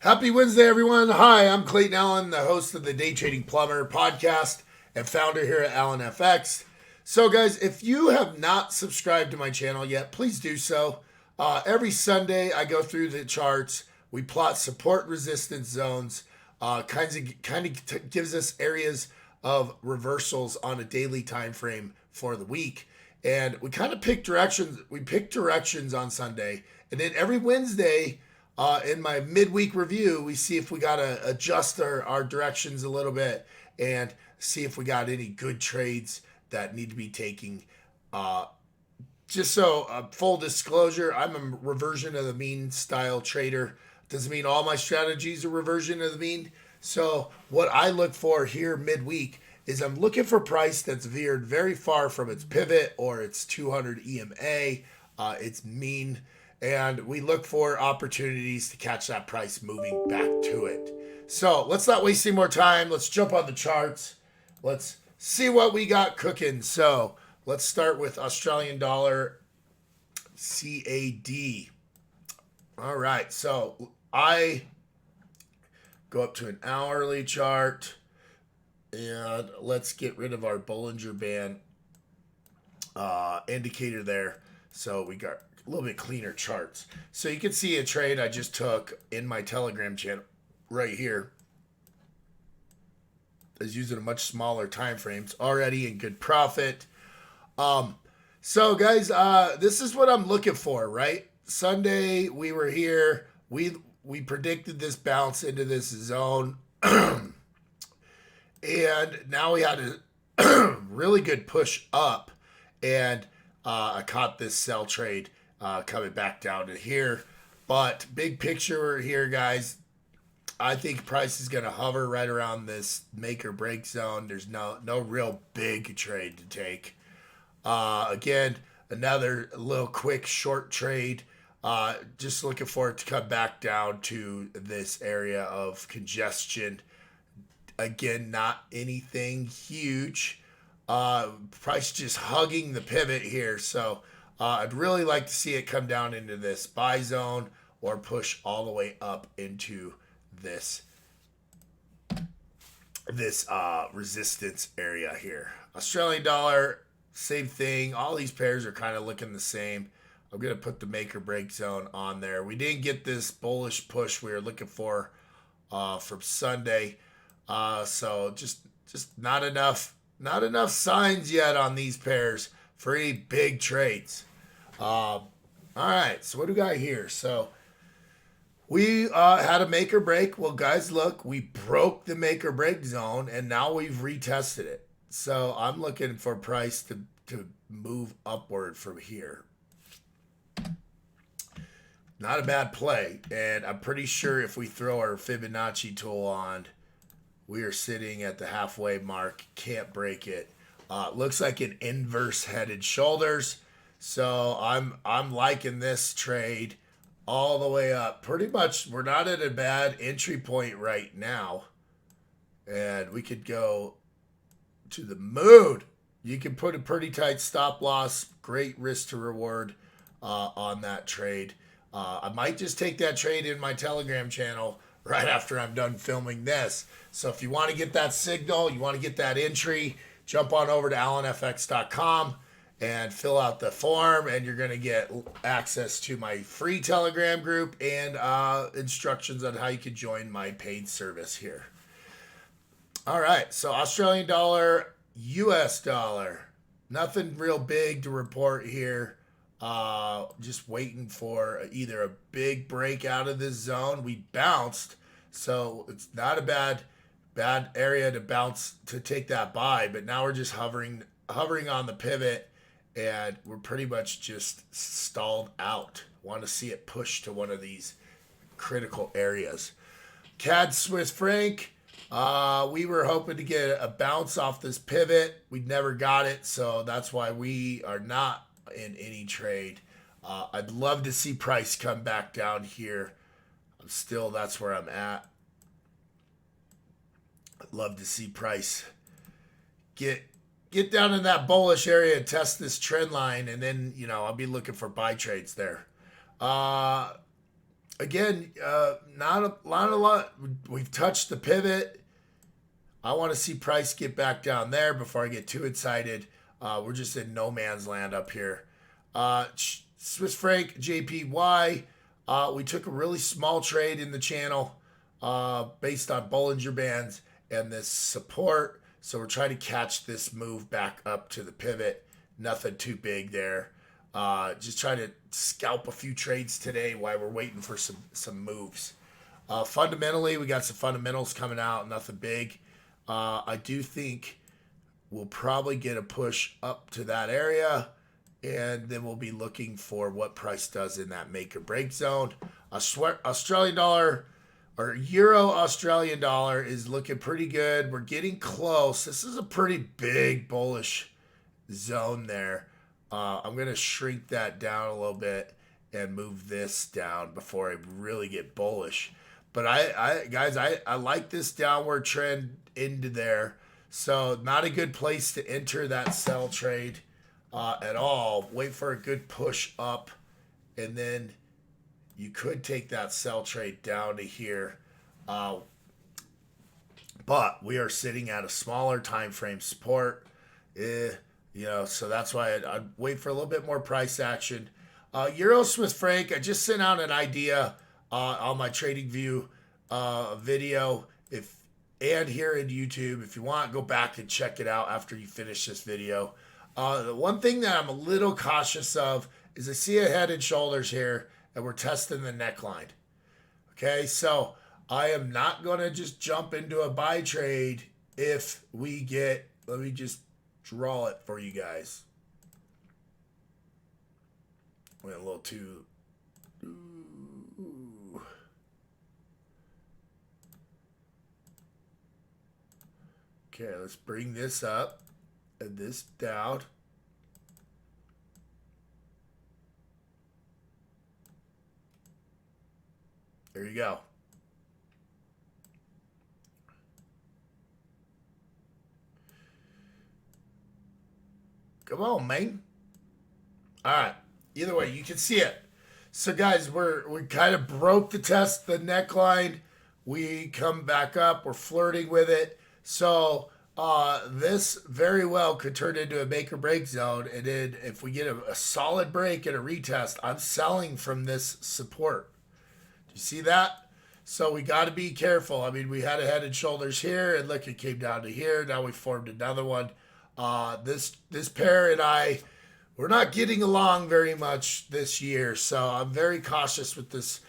Happy Wednesday, everyone. Hi, I'm Clayton Allen, the host of the Day Trading Plumber podcast and founder here at Allen FX. So, guys, if you have not subscribed to my channel yet, please do so. Every Sunday, I go through the charts. We plot support resistance zones, gives us areas of reversals on a daily time frame for the week. And we kind of pick directions. We pick directions on Sunday. And then every Wednesday, in my midweek review, we see if we got to adjust our directions a little bit and see if we got any good trades that need to be taking. Just so full disclosure, I'm a reversion of the mean style trader. Doesn't mean all my strategies are reversion of the mean. So what I look for here midweek is I'm looking for price that's veered very far from its pivot or its 200 EMA, its mean. And we look for opportunities to catch that price moving back to it. So let's not waste any more time. Let's jump on the charts. Let's see what we got cooking. So let's start with Australian dollar CAD. All right. So I go up to an hourly chart and let's get rid of our Bollinger Band indicator there. So we got a little bit cleaner charts. So you can see a trade I just took in my Telegram channel right here. I was using a much smaller time frame. It's already in good profit. So guys, this is what I'm looking for, right? Sunday we were here. We predicted this bounce into this zone. And now we had a really good push up, and I caught this sell trade coming back down to here. But big picture here, guys, I think price is going to hover right around this make or break zone. There's no real big trade to take. Again, another little quick short trade. Just looking for it to come back down to this area of congestion. Again, not anything huge. Price just hugging the pivot here. So I'd really like to see it come down into this buy zone or push all the way up into this resistance area here. Australian dollar, same thing. All these pairs are kind of looking the same. I'm going to put the make or break zone on there. We didn't get this bullish push we were looking for from Sunday. So just not enough signs yet on these pairs for any big trades. All right, so what do we got here? So we had a make or break. Well, guys, look, we broke the make or break zone, and now we've retested it. So I'm looking for price to move upward from here. Not a bad play, and I'm pretty sure if we throw our Fibonacci tool on, we are sitting at the halfway mark. Can't break it. Looks like an inverse headed shoulders. So I'm liking this trade all the way up. Pretty much we're not at a bad entry point right now. And we could go to the moon. You can put a pretty tight stop loss. Great risk to reward on that trade. I might just take that trade in my Telegram channel right after I'm done filming this. So if you want to get that signal, you want to get that entry, jump on over to allenfx.com and fill out the form, and you're going to get access to my free Telegram group and instructions on how you can join my paid service here. All right, so Australian dollar, US dollar. Nothing real big to report here. Just waiting for either a big break out of this zone. We bounced, so it's not a bad area to bounce to take that buy, but now we're just hovering on the pivot, and we're pretty much just stalled out. Want to see it push to one of these critical areas. CAD Swiss franc, we were hoping to get a bounce off this pivot. We never got it, so that's why we are not in any trade. I'd love to see price come back down here. That's where I'm at. I'd love to see price get down in that bullish area and test this trend line, and then I'll be looking for buy trades there. again, not a lot. We've touched the pivot. I want to see price get back down there before I get too excited. We're just in no man's land up here. Swiss franc JPY. We took a really small trade in the channel based on Bollinger Bands and this support. So we're trying to catch this move back up to the pivot. Nothing too big there. Just trying to scalp a few trades today while we're waiting for some moves. Fundamentally, we got some fundamentals coming out. Nothing big. I do think we'll probably get a push up to that area, and then we'll be looking for what price does in that make or break zone. Australian dollar or Euro Australian dollar is looking pretty good. We're getting close. This is a pretty big bullish zone there. I'm going to shrink that down a little bit and move this down before I really get bullish. But I like this downward trend into there. So not a good place to enter that sell trade at all. Wait for a good push up, and then you could take that sell trade down to here. But we are sitting at a smaller time frame support. So that's why I'd wait for a little bit more price action. Euro Swiss franc, I just sent out an idea on my Trading View video. And here in YouTube, if you want, go back and check it out after you finish this video. The one thing that I'm a little cautious of is I see a head and shoulders here, and we're testing the neckline. Okay, so I am not going to just jump into a buy trade if we get, let me just draw it for you guys. Went a little too. Okay, let's bring this up and this down. There you go. Come on, man. All right. Either way, you can see it. So, guys, we kind of broke the test, the neckline. We come back up. We're flirting with it. So, this very well could turn into a make or break zone. And then if we get a solid break and a retest, I'm selling from this support. Do you see that? So we got to be careful. I mean, we had a head and shoulders here, and look, it came down to here. Now we formed another one. This pair and we're not getting along very much this year, so I'm very cautious with this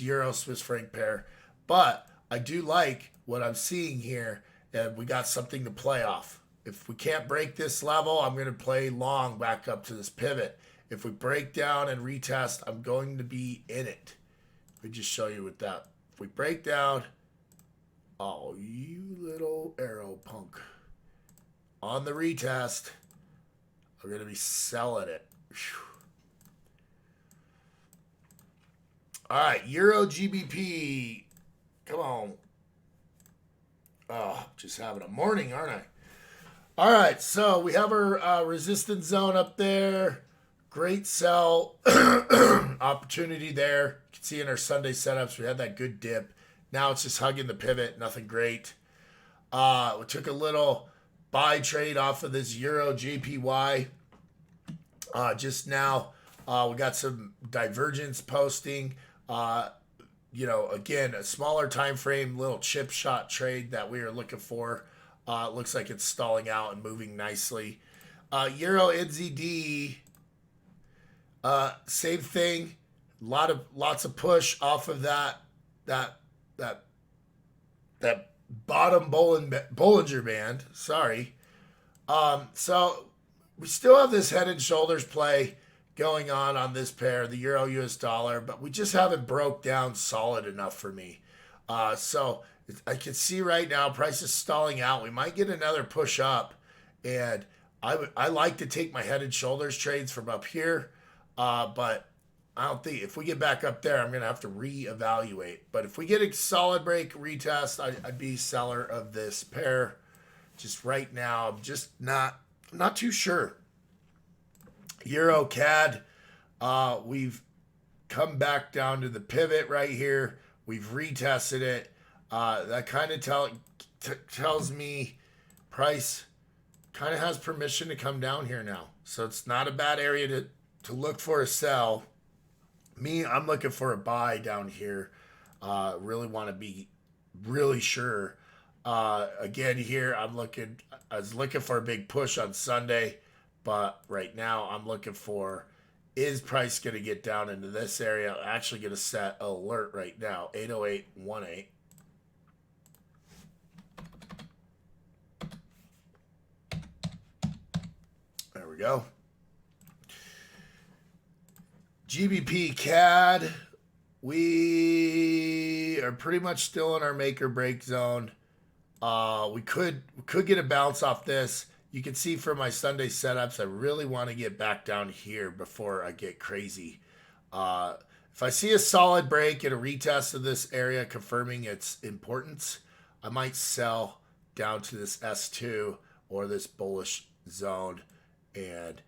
Euro Swiss franc pair. But I do like what I'm seeing here, and we got something to play off. If we can't break this level, I'm going to play long back up to this pivot. If we break down and retest, I'm going to be in it. Let me just show you with that. If we break down, oh, you little arrow punk. On the retest, I'm going to be selling it. Whew. All right, Euro GBP. Come on. Oh, just having a morning, aren't I? All right, so we have our resistance zone up there. Great sell opportunity there. You can see in our Sunday setups, we had that good dip. Now it's just hugging the pivot. Nothing great. We took a little buy trade off of this Euro JPY. Just now, we got some divergence posting. Again, a smaller time frame, little chip shot trade that we are looking for. It looks like it's stalling out and moving nicely. Euro NZD, same thing. Lots of push off of that bottom Bollinger Band. Sorry. So we still have this head and shoulders play going on this pair, the Euro US dollar, but we just haven't broke down solid enough for me. So I can see right now price is stalling out. We might get another push up, and I like to take my head and shoulders trades from up here, but I don't think if we get back up there, I'm going to have to reevaluate. But if we get a solid break retest, I'd be seller of this pair. Just right now, I'm just not too sure. Euro CAD, we've come back down to the pivot right here. We've retested it. That kind of tells me price kind of has permission to come down here now. So it's not a bad area to look for a sell. Me, I'm looking for a buy down here. Really want to be really sure. Again, here I was looking for a big push on Sunday, but right now I'm looking for, is price going to get down into this area? I'm actually going to set alert right now, 80818. There we go. GBP CAD, we are pretty much still in our make or break zone. We could get a bounce off this. You can see from my Sunday setups, I really want to get back down here before I get crazy. If I see a solid break and a retest of this area confirming its importance, I might sell down to this S2 or this bullish zone and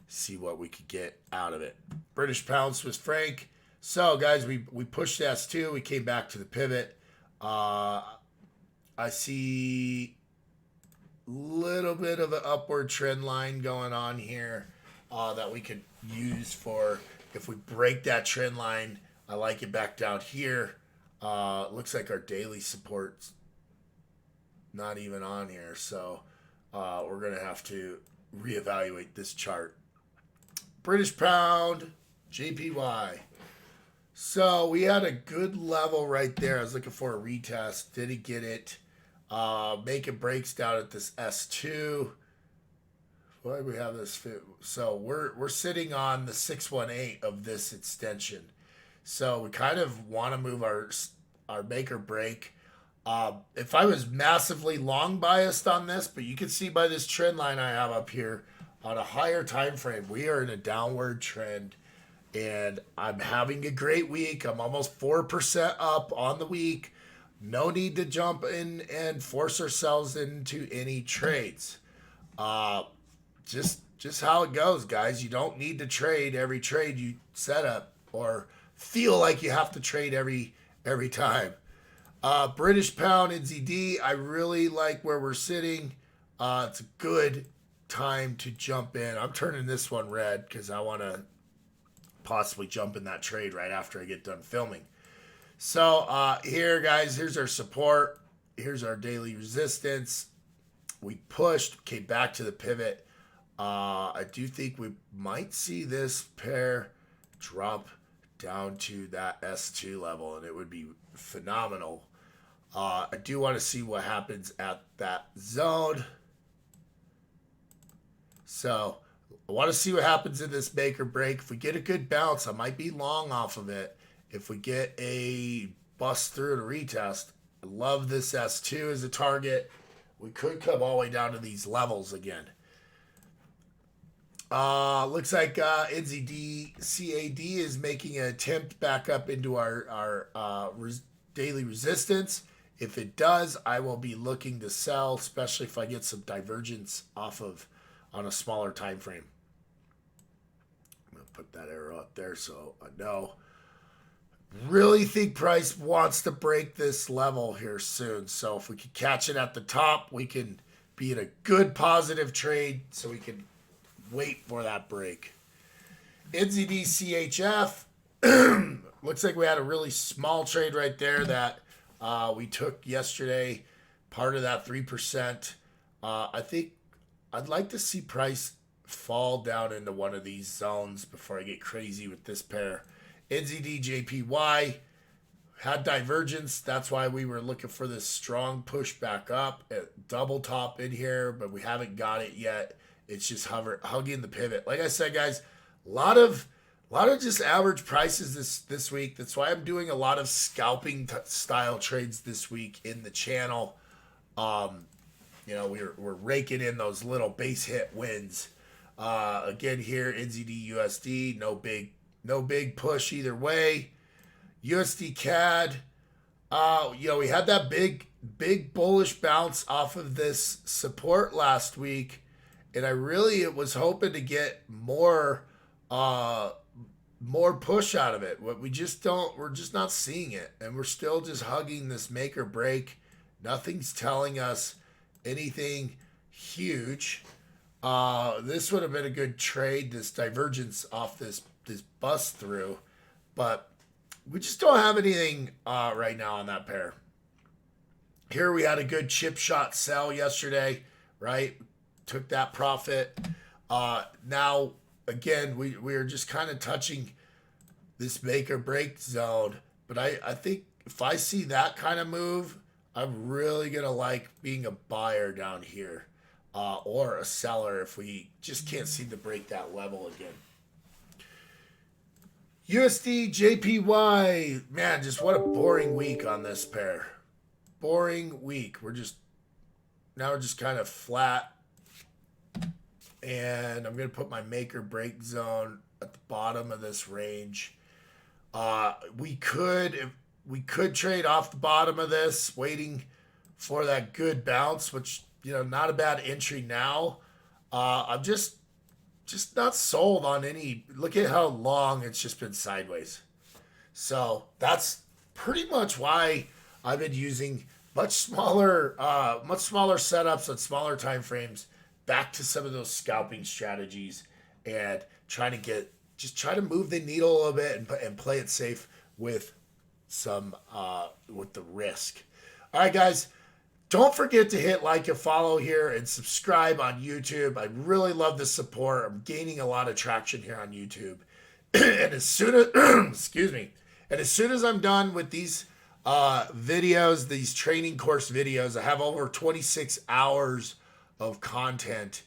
see what we could get out of it. British pound, Swiss franc. So guys, we pushed S2. We came back to the pivot. I see a little bit of an upward trend line going on here that we could use for, if we break that trend line, I like it back down here. Looks like our daily support's not even on here. So we're going to have to reevaluate this chart. British pound, JPY. So we had a good level right there. I was looking for a retest. Didn't get it. Making breaks down at this S2. Why do we have this fit? So we're sitting on the 618 of this extension. So we kind of want to move our make or break. If I was massively long biased on this, but you can see by this trend line I have up here, on a higher time frame, we are in a downward trend, and I'm having a great week. I'm almost 4% up on the week. No need to jump in and force ourselves into any trades. Just how it goes, guys. You don't need to trade every trade you set up or feel like you have to trade every time. British pound NZD, I really like where we're sitting. It's a good time to jump in. I'm turning this one red because I want to possibly jump in that trade right after I get done filming. So here, guys, here's our support. Here's our daily resistance. We pushed, came back to the pivot. I do think we might see this pair drop down to that S2 level, and it would be phenomenal. I do want to see what happens at that zone. So I want to see what happens in this make or break. If we get a good bounce, I might be long off of it. If we get a bust through to retest, I love this S2 as a target. We could come all the way down to these levels again. Looks like NZD CAD is making an attempt back up into our daily resistance. If it does, I will be looking to sell, especially if I get some divergence off of on a smaller time frame. I'm going to put that arrow up there so I know. Really think price wants to break this level here soon. So if we can catch it at the top, we can be in a good positive trade so we can wait for that break. NZD CHF. Looks like we had a really small trade right there that we took yesterday. Part of that 3%. I think I'd like to see price fall down into one of these zones before I get crazy with this pair. NZD JPY had divergence. That's why we were looking for this strong push back up. Double top in here, but we haven't got it yet. It's just hugging the pivot. Like I said, guys, a lot of just average prices this week. That's why I'm doing a lot of scalping style trades this week in the channel. We're raking in those little base hit wins. Again here, NZD USD, no big push either way. USD CAD, we had that big bullish bounce off of this support last week, and I really was hoping to get more more push out of it. What we just don't, we're just not seeing it, and we're still just hugging this make or break. Nothing's telling us anything huge. This would have been a good trade, this divergence off this bust through, but we just don't have anything right now on that pair. Here we had a good chip shot sell yesterday, right? Took that profit. Now, again, we are just kind of touching this make or break zone, but I think if I see that kind of move, I'm really going to like being a buyer down here. Or a seller if we just can't seem to break that level again. USD JPY, man, just what a boring week on this pair. Boring week. We're just kind of flat. And I'm going to put my make or break zone at the bottom of this range. We could trade off the bottom of this, waiting for that good bounce, which, not a bad entry now. I'm just not sold on any. Look at how long it's just been sideways. So that's pretty much why I've been using much smaller setups and smaller time frames, back to some of those scalping strategies, and try to move the needle a little bit and play it safe with some with the risk. All right, guys. Don't forget to hit like and follow here and subscribe on YouTube. I really love the support. I'm gaining a lot of traction here on YouTube. And as soon as I'm done with these videos, these training course videos, I have over 26 hours of content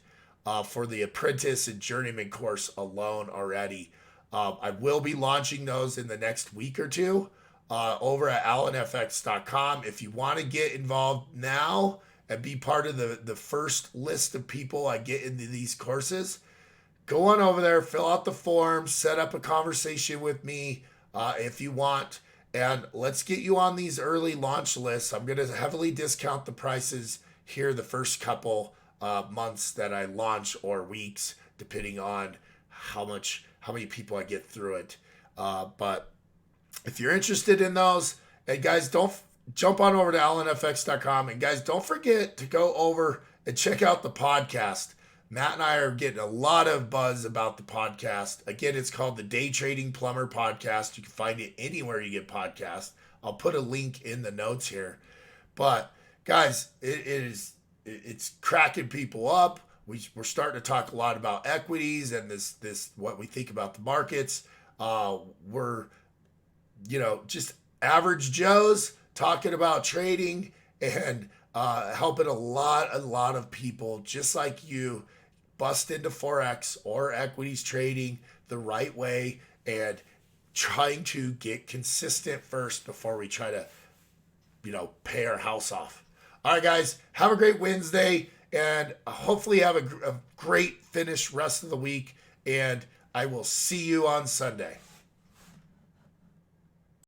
for the apprentice and journeyman course alone already. I will be launching those in the next week or two. Over at allenfx.com. If you want to get involved now and be part of the first list of people I get into these courses, go on over there, fill out the form, set up a conversation with me if you want, and let's get you on these early launch lists. I'm going to heavily discount the prices here the first couple months that I launch, or weeks, depending on how many people I get through it. But if you're interested in those, and guys, don't jump on over to allenfx.com. And guys, don't forget to go over and check out the podcast. Matt and I are getting a lot of buzz about the podcast. Again, it's called the Day Trading Plumber Podcast. You can find it anywhere you get podcasts. I'll put a link in the notes here. But guys, it's cracking people up. We're starting to talk a lot about equities and this what we think about the markets. We're just average Joes talking about trading and helping a lot of people just like you bust into Forex or equities trading the right way, and trying to get consistent first before we try to, pay our house off. All right, guys, have a great Wednesday, and hopefully have a great finish rest of the week, and I will see you on Sunday.